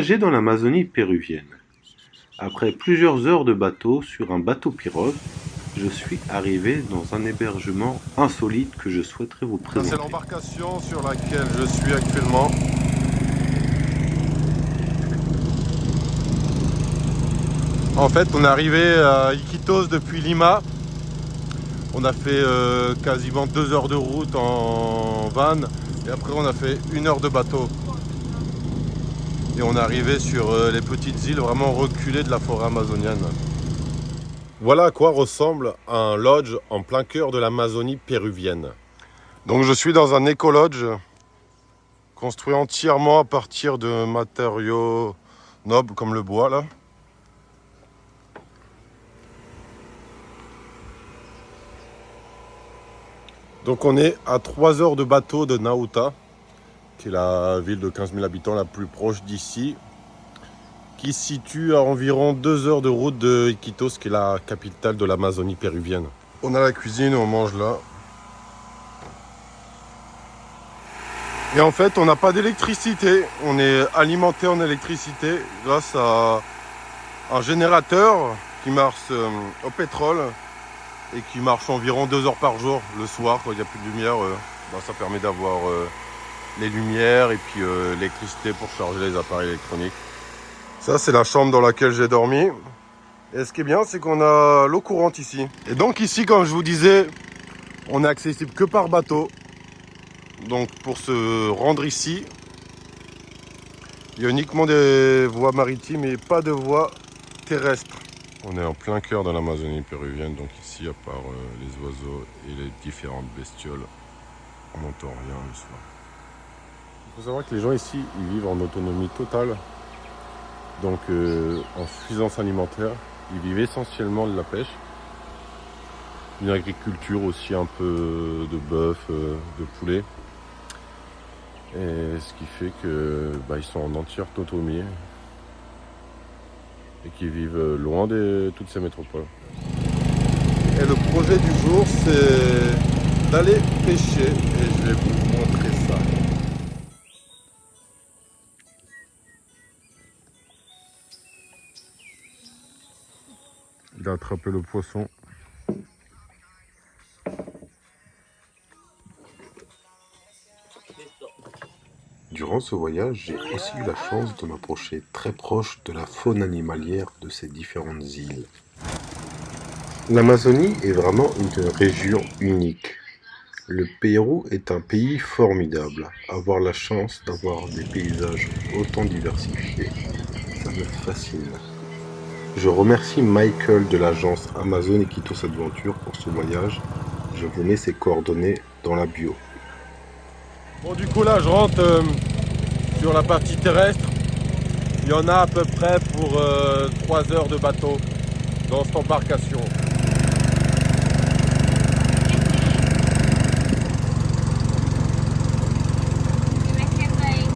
J'ai dans l'Amazonie péruvienne. Après plusieurs heures de bateau sur un bateau pirogue, je suis arrivé dans un hébergement insolite que je souhaiterais vous Ça c'est présenter. l'embarcation sur laquelle je suis actuellement. En fait, on est arrivé à Iquitos depuis Lima. On a fait quasiment 2 heures de route en van et après on a fait 1 heure de bateau. Et on est arrivé sur les petites îles vraiment reculées de la forêt amazonienne. Voilà à quoi ressemble un lodge en plein cœur de l'Amazonie péruvienne. Donc je suis dans un éco-lodge construit entièrement à partir de matériaux nobles comme le bois là. Donc on est à 3 heures de bateau de Nauta, qui est la ville de 15 000 habitants la plus proche d'ici, qui se situe à environ 2 heures de route de Iquitos, qui est la capitale de l'Amazonie péruvienne. On a la cuisine, on mange là. Et en fait, on n'a pas d'électricité. On est alimenté en électricité grâce à un générateur qui marche au pétrole et qui marche environ 2 heures par jour. Le soir, quand il n'y a plus de lumière, ça permet d'avoir les lumières et puis l'électricité pour charger les appareils électroniques. Ça, c'est la chambre dans laquelle j'ai dormi. Et ce qui est bien, c'est qu'on a l'eau courante ici. Et donc ici, comme je vous disais, on est accessible que par bateau. Donc pour se rendre ici, il y a uniquement des voies maritimes et pas de voies terrestres. On est en plein cœur de l'Amazonie péruvienne, donc ici, à part les oiseaux et les différentes bestioles, on n'entend rien le soir. Il faut savoir que les gens ici, ils vivent en autonomie totale, donc en suffisance alimentaire. Ils vivent essentiellement de la pêche, une agriculture aussi un peu de bœuf, de poulet. Et ce qui fait que ils sont en entière autonomie et qui vivent loin de toutes ces métropoles. Et le projet du jour, c'est d'aller pêcher et je vais vous montrer ça. Il a attrapé le poisson. Durant ce voyage, j'ai aussi eu la chance de m'approcher très proche de la faune animalière de ces différentes îles. L'Amazonie est vraiment une région unique. Le Pérou est un pays formidable. Avoir la chance d'avoir des paysages autant diversifiés, ça me fascine. Je remercie Michael de l'agence Amazon Iquitos Adventure pour ce voyage. Je vous mets ses coordonnées dans la bio. Bon, du coup là je rentre sur la partie terrestre. Il y en a à peu près pour 3 heures de bateau dans cette embarcation.